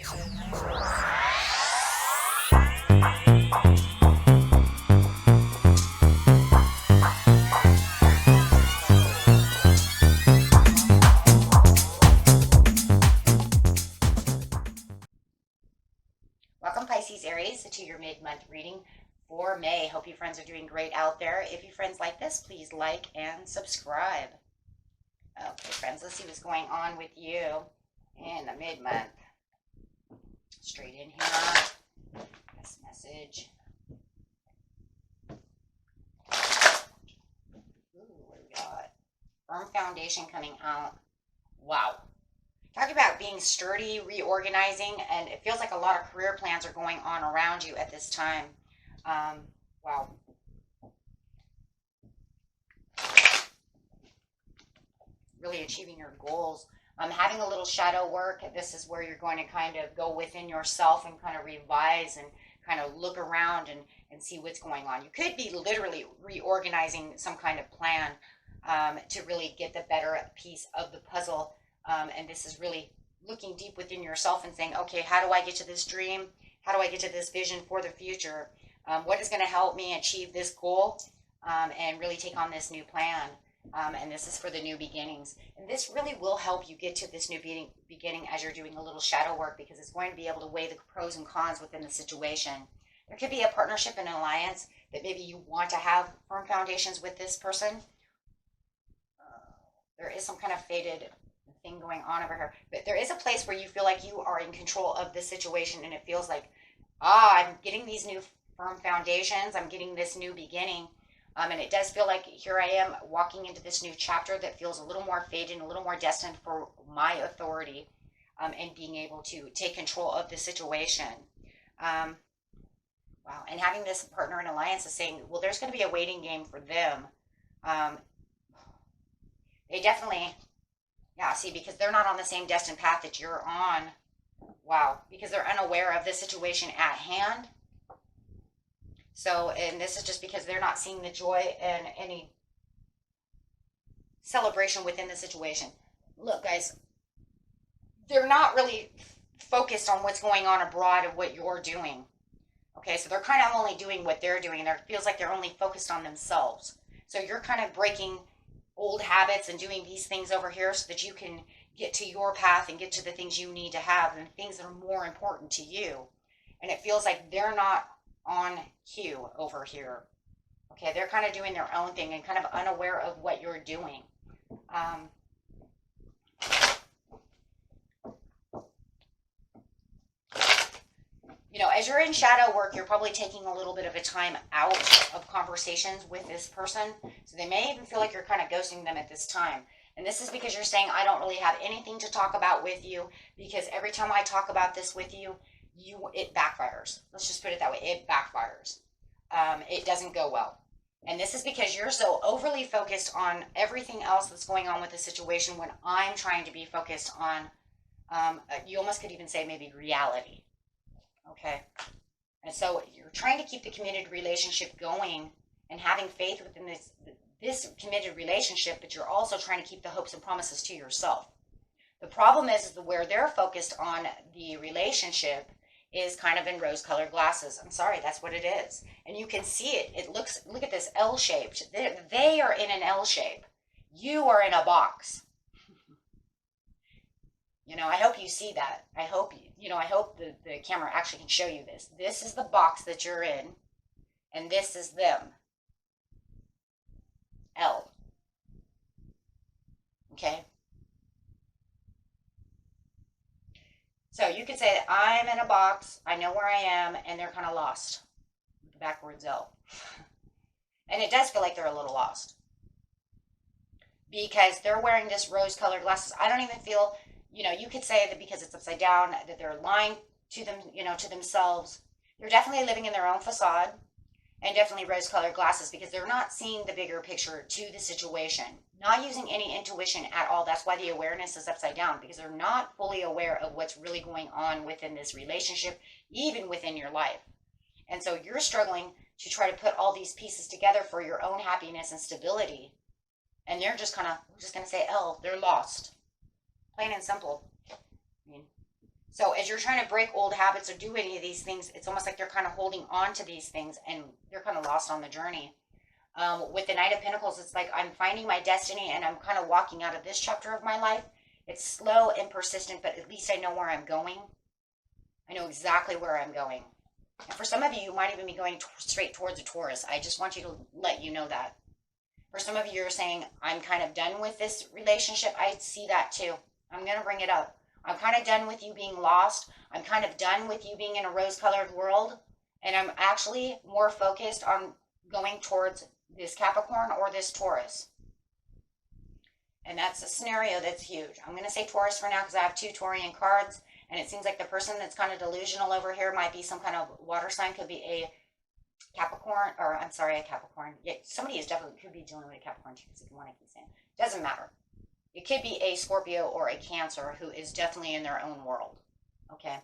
Welcome, Pisces, Aries, to your mid-month reading for May. Hope you friends are doing great out there. If you friends like this, please like and subscribe. Okay, friends, let's see what's going on with you in the mid-month. Straight in here. This message. Ooh, what do we got? Firm foundation coming out. Wow. Talking about being sturdy, reorganizing, and it feels like a lot of career plans are going on around you at this time. Wow. Really achieving your goals. Having a little shadow work. This is where you're going to kind of go within yourself and kind of revise and kind of look around and see what's going on. You could be literally reorganizing some kind of plan to really get the better piece of the puzzle. And this is really looking deep within yourself and saying, okay, how do I get to this dream? How do I get to this vision for the future? What is going to help me achieve this goal and really take on this new plan? And this is for the new beginnings. And this really will help you get to this new beginning as you're doing a little shadow work, because it's going to be able to weigh the pros and cons within the situation. There could be a partnership and alliance that maybe you want to have firm foundations with this person. There is some kind of faded thing going on over here, but there is a place where you feel like you are in control of this situation, and it feels like, I'm getting these new firm foundations, I'm getting this new beginning, and it does feel like here I am walking into this new chapter that feels a little more faded, a little more destined for my authority, and being able to take control of the situation. Wow. And having this partner in alliance is saying, well, there's going to be a waiting game for them. They definitely, yeah, see, because they're not on the same destined path that you're on. Wow, because they're unaware of the situation at hand. So, and this is just because they're not seeing the joy and any celebration within the situation. Look, guys, they're not really focused on what's going on abroad and what you're doing. Okay, so they're kind of only doing what they're doing, and it feels like they're only focused on themselves. So you're kind of breaking old habits and doing these things over here so that you can get to your path and get to the things you need to have and things that are more important to you. And it feels like they're not on cue over here. Okay, they're kind of doing their own thing and kind of unaware of what you're doing. You know, as you're in shadow work, you're probably taking a little bit of a time out of conversations with this person. So they may even feel like you're kind of ghosting them at this time. And this is because you're saying, I don't really have anything to talk about with you, because every time I talk about this with you, it backfires. Let's just put it that way. It backfires. It doesn't go well. And this is because you're so overly focused on everything else that's going on with the situation, when I'm trying to be focused on, you almost could even say maybe reality. Okay. And so you're trying to keep the committed relationship going and having faith within this committed relationship, but you're also trying to keep the hopes and promises to yourself. The problem is where they're focused on the relationship is kind of in rose-colored glasses. I'm sorry, that's what it is. And you can see it. It looks, look at this L-shaped. They are in an L shape. You are in a box. You know, I hope you see that. I hope, I hope the camera actually can show you this. This is the box that you're in, and this is them. L. Okay? So you could say, I'm in a box, I know where I am, and they're kind of lost. Backwards L. And it does feel like they're a little lost, because they're wearing this rose-colored glasses. I don't even feel, you could say that because it's upside down, that they're lying to them, to themselves. They're definitely living in their own facade, and definitely rose-colored glasses, because they're not seeing the bigger picture to the situation. Not using any intuition at all. That's why the awareness is upside down, because they're not fully aware of what's really going on within this relationship, even within your life. And so you're struggling to try to put all these pieces together for your own happiness and stability. And they're just we're just going to say, L, they're lost. Plain and simple. So as you're trying to break old habits or do any of these things, it's almost like they're kind of holding on to these things and they're kind of lost on the journey. With the Knight of Pentacles, it's like I'm finding my destiny and I'm kind of walking out of this chapter of my life. It's slow and persistent, but at least I know where I'm going. I know exactly where I'm going. And for some of you, you might even be going straight towards a Taurus. I just want you to let you know that. For some of you, you're saying, I'm kind of done with this relationship. I see that too. I'm going to bring it up. I'm kind of done with you being lost. I'm kind of done with you being in a rose-colored world. And I'm actually more focused on going towards this Capricorn or this Taurus. And that's a scenario that's huge. I'm going to say Taurus for now because I have 2 Taurian cards. And it seems like the person that's kind of delusional over here might be some kind of water sign. Could be a Capricorn, or I'm sorry, a Capricorn. Yeah, somebody is definitely could be dealing with a Capricorn too, because one I keep saying. Doesn't matter. It could be a Scorpio or a Cancer who is definitely in their own world. Okay.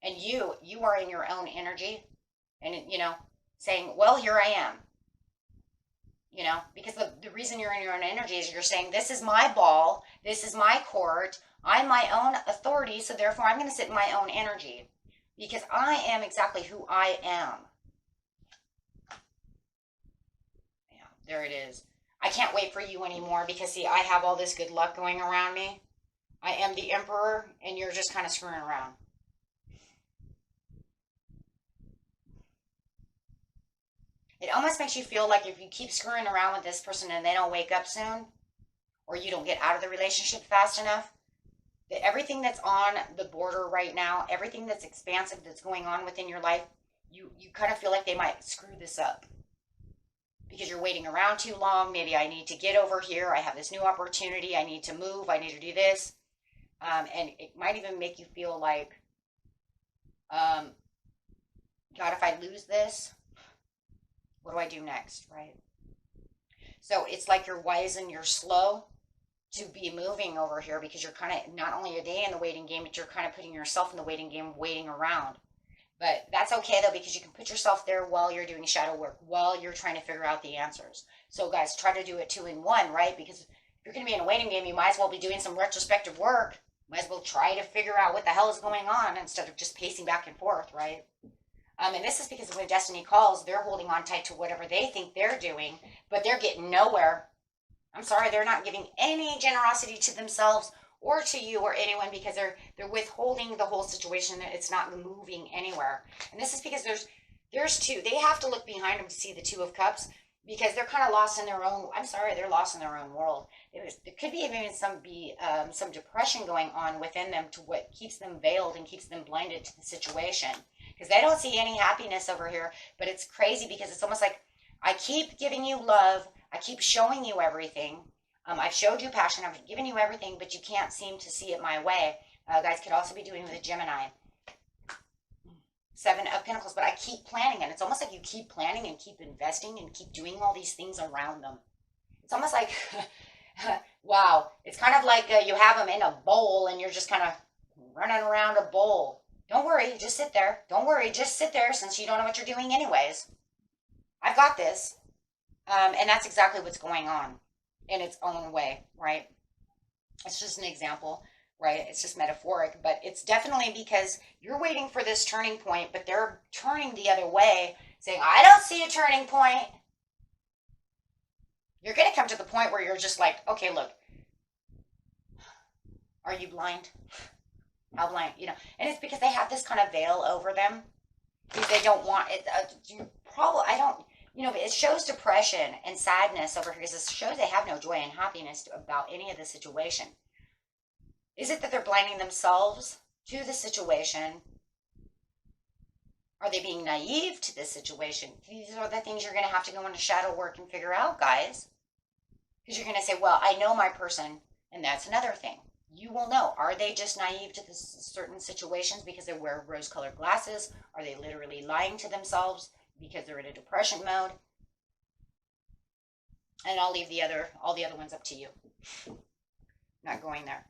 And you are in your own energy. And, saying, well, here I am. Because the reason you're in your own energy is you're saying, this is my ball. This is my court. I'm my own authority. So therefore, I'm going to sit in my own energy. Because I am exactly who I am. Yeah, there it is. I can't wait for you anymore because, see, I have all this good luck going around me. I am the emperor, and you're just kind of screwing around. It almost makes you feel like if you keep screwing around with this person and they don't wake up soon, or you don't get out of the relationship fast enough, that everything that's on the border right now, everything that's expansive that's going on within your life, you kind of feel like they might screw this up. Because you're waiting around too long. Maybe I need to get over here. I have this new opportunity. I need to move. I need to do this. And it might even make you feel like, God, if I lose this, what do I do next, right? So it's like you're wise and you're slow to be moving over here because you're kind of not only a day in the waiting game, but you're kind of putting yourself in the waiting game, waiting around. But that's okay, though, because you can put yourself there while you're doing shadow work, while you're trying to figure out the answers. So, guys, try to do it 2 in 1, right? Because if you're going to be in a waiting game, you might as well be doing some retrospective work. Might as well try to figure out what the hell is going on instead of just pacing back and forth, right? And this is because when destiny calls, they're holding on tight to whatever they think they're doing, but they're getting nowhere. I'm sorry, they're not giving any generosity to themselves or to you or anyone because they're withholding the whole situation. It's not moving anywhere. And this is because there's 2. They have to look behind them to see the 2 of Cups because they're kind of lost in their own. I'm sorry, they're lost in their own world. There could be even some depression going on within them to what keeps them veiled and keeps them blinded to the situation because they don't see any happiness over here. But it's crazy because it's almost like I keep giving you love. I keep showing you everything. I've showed you passion. I've given you everything, but you can't seem to see it my way. Guys could also be doing with a Gemini. 7 of Pentacles, but I keep planning, and it's almost like you keep planning and keep investing and keep doing all these things around them. It's almost like, wow, it's kind of like you have them in a bowl, and you're just kind of running around a bowl. Don't worry, just sit there. Don't worry, just sit there since you don't know what you're doing anyways. I've got this. And that's exactly what's going on in its own way, right? It's just an example, right? It's just metaphoric, but it's definitely because you're waiting for this turning point, but they're turning the other way, saying, I don't see a turning point. You're going to come to the point where you're just like, okay, look, are you blind? How blind, and it's because they have this kind of veil over them. They don't want it. It shows depression and sadness over here because it shows they have no joy and happiness about any of the situation. Is it that they're blinding themselves to the situation? Are they being naive to this situation? These are the things you're going to have to go into shadow work and figure out, guys. Because you're going to say, well, I know my person, and that's another thing. You will know. Are they just naive to certain situations because they wear rose-colored glasses? Are they literally lying to themselves because they're in a depression mode? And I'll leave all the other ones up to you. Not going there.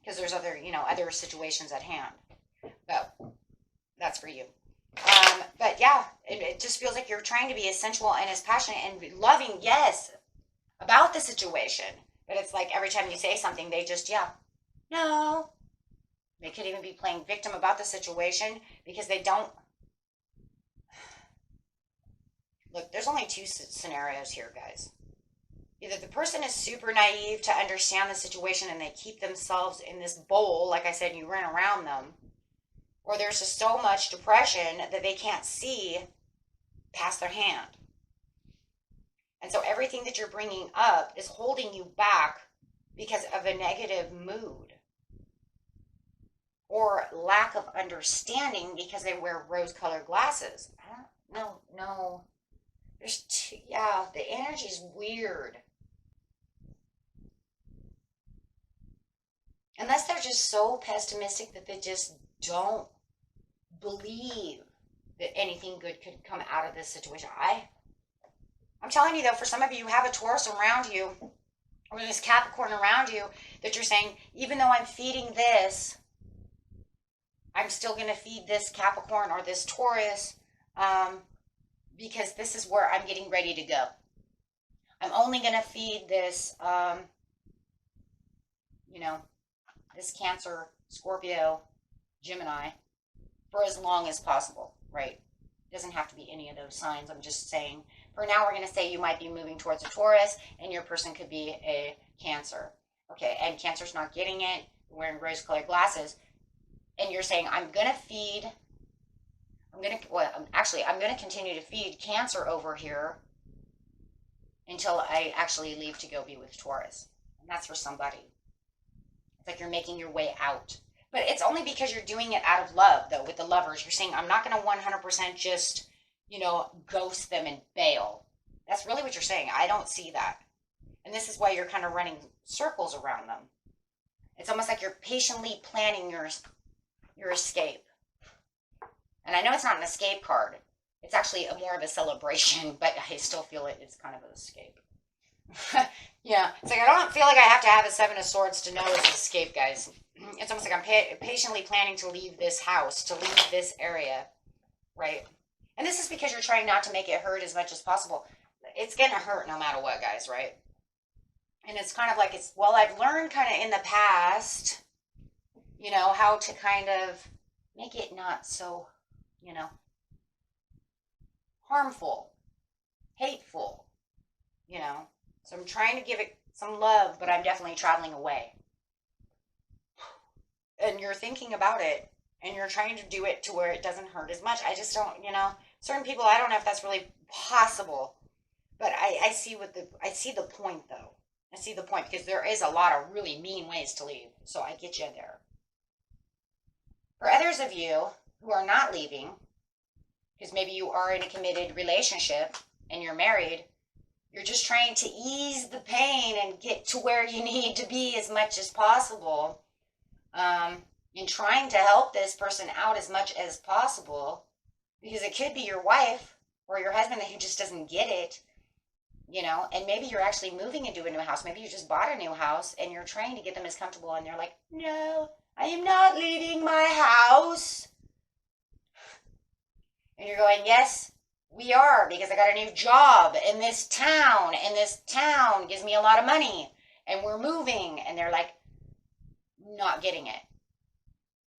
Because there's other situations at hand. But that's for you. But yeah, it just feels like you're trying to be as sensual and as passionate and loving, yes, about the situation. But it's like every time you say something, they just, no. They could even be playing victim about the situation because they don't. Look, there's only two scenarios here, guys. Either the person is super naive to understand the situation and they keep themselves in this bowl, like I said, you run around them, or there's just so much depression that they can't see past their hand. And so everything that you're bringing up is holding you back because of a negative mood or lack of understanding because they wear rose-colored glasses. No. There's two, yeah, the energy's weird. Unless they're just so pessimistic that they just don't believe that anything good could come out of this situation. I'm telling you though, for some of you, you have a Taurus around you, or this Capricorn around you, that you're saying, even though I'm feeding this, I'm still going to feed this Capricorn or this Taurus, because this is where I'm getting ready to go. I'm only going to feed this, this Cancer, Scorpio, Gemini, for as long as possible, right? It doesn't have to be any of those signs. I'm just saying, for now, we're going to say you might be moving towards a Taurus, and your person could be a Cancer. Okay, and Cancer's not getting it, wearing rose-colored glasses, and you're saying, I'm going to continue to feed Cancer over here until I actually leave to go be with Taurus. And that's for somebody. It's like you're making your way out. But it's only because you're doing it out of love, though, with the Lovers. You're saying, I'm not going to 100% just, ghost them and bail. That's really what you're saying. I don't see that. And this is why you're kind of running circles around them. It's almost like you're patiently planning your escape. And I know it's not an escape card. It's actually more of a celebration, but I still feel it's kind of an escape. Yeah, it's like I don't feel like I have to have a Seven of Swords to know it's an escape, guys. It's almost like I'm patiently planning to leave this house, to leave this area, right? And this is because you're trying not to make it hurt as much as possible. It's going to hurt no matter what, guys, right? And it's kind of like, I've learned kind of in the past, how to kind of make it not so, harmful, hateful, So I'm trying to give it some love, but I'm definitely traveling away. And you're thinking about it, and you're trying to do it to where it doesn't hurt as much. I just don't, certain people, I don't know if that's really possible, but I see the point though. I see the point because there is a lot of really mean ways to leave. So I get you there. For others of you who are not leaving, because maybe you are in a committed relationship and you're married, you're just trying to ease the pain and get to where you need to be as much as possible. In trying to help this person out as much as possible, because it could be your wife or your husband who just doesn't get it, and maybe you're actually moving into a new house. Maybe you just bought a new house and you're trying to get them as comfortable, and they're like, no, I am not leaving my house. And you're going, yes, we are, because I got a new job in this town, and this town gives me a lot of money, and we're moving. And they're like, not getting it.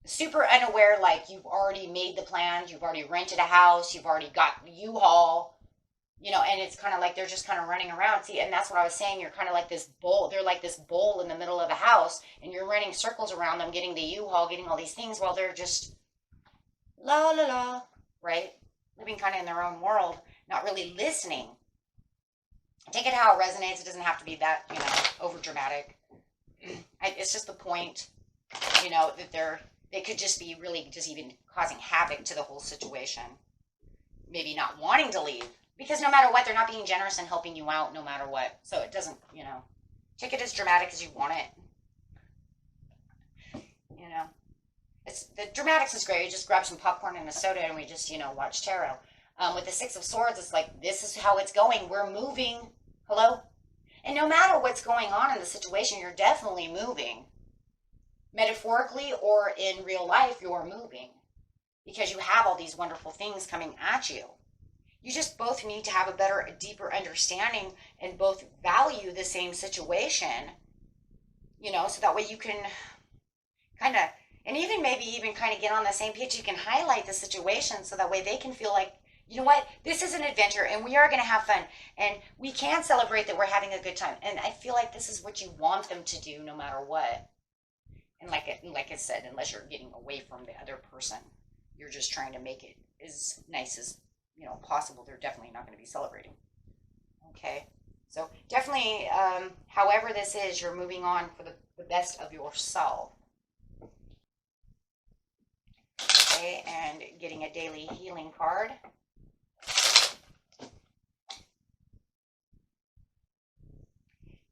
Super unaware, like you've already made the plans, you've already rented a house, you've already got the U-Haul, and it's kind of like they're just kind of running around. See, and that's what I was saying. You're kind of like this bowl. They're like this bowl in the middle of a house, and you're running circles around them, getting the U-Haul, getting all these things, while they're just la la la, right? Living kind of in their own world, not really listening. Take it how it resonates. It doesn't have to be that, over dramatic. It's just the point, that they could just be really just even causing havoc to the whole situation. Maybe not wanting to leave, because no matter what, they're not being generous and helping you out no matter what. So it doesn't, take it as dramatic as you want it. The dramatics is great. You just grab some popcorn and a soda and we just, watch tarot. With the Six of Swords, it's like, this is how it's going. We're moving. Hello? And no matter what's going on in the situation, you're definitely moving. Metaphorically or in real life, you're moving. Because you have all these wonderful things coming at you. You just both need to have a deeper understanding and both value the same situation. So that way you can kind of, And even maybe even kind of get on the same page. You can highlight the situation so that way they can feel like, you know what, this is an adventure and we are going to have fun and we can celebrate that we're having a good time. And I feel like this is what you want them to do no matter what. And like I said, unless you're getting away from the other person, you're just trying to make it as nice as, you know, possible. They're definitely not going to be celebrating. Okay. So definitely, however this is, you're moving on for the best of yourself. Okay, and getting a daily healing card.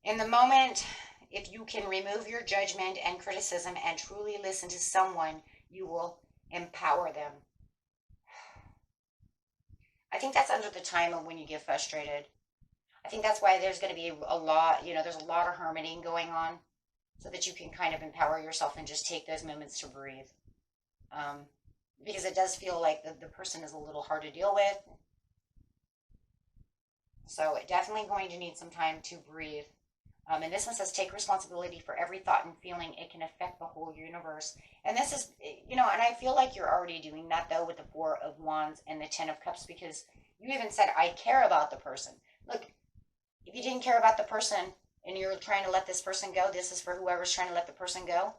In the moment, if you can remove your judgment and criticism and truly listen to someone, you will empower them. I think that's under the time of when you get frustrated. I think that's why there's going to be a lot, you know, there's a lot of hermiting going on so that you can kind of empower yourself and just take those moments to breathe. Because it does feel like the person is a little hard to deal with. So definitely going to need some time to breathe. And this one says, take responsibility for every thought and feeling. It can affect the whole universe. And this is, you know, and I feel like you're already doing that, though, with the Four of Wands and the Ten of Cups, because you even said, I care about the person. Look, if you didn't care about the person and you're trying to let this person go, this is for whoever's trying to let the person go,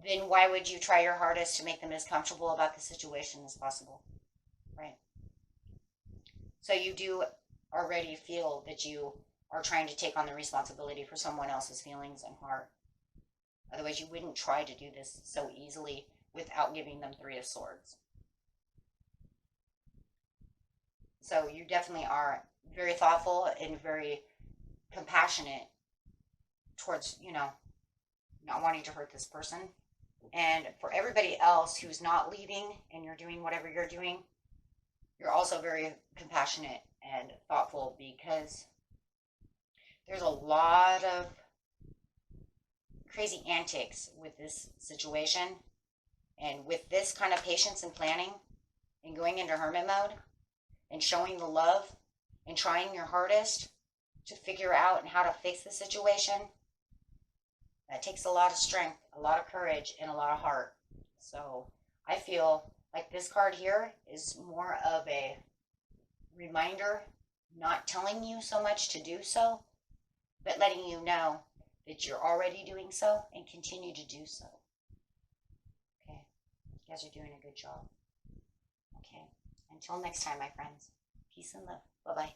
then why would you try your hardest to make them as comfortable about the situation as possible, right? So you do already feel that you are trying to take on the responsibility for someone else's feelings and heart. Otherwise, you wouldn't try to do this so easily without giving them Three of Swords. So you definitely are very thoughtful and very compassionate towards, you know, not wanting to hurt this person. And for everybody else who's not leaving and you're doing whatever you're doing, you're also very compassionate and thoughtful, because there's a lot of crazy antics with this situation. And with this kind of patience and planning and going into hermit mode and showing the love and trying your hardest to figure out how to fix the situation, that takes a lot of strength, a lot of courage, and a lot of heart. So I feel like this card here is more of a reminder, not telling you so much to do so, but letting you know that you're already doing so and continue to do so. Okay, you guys are doing a good job. Okay, until next time, my friends, peace and love. Bye-bye.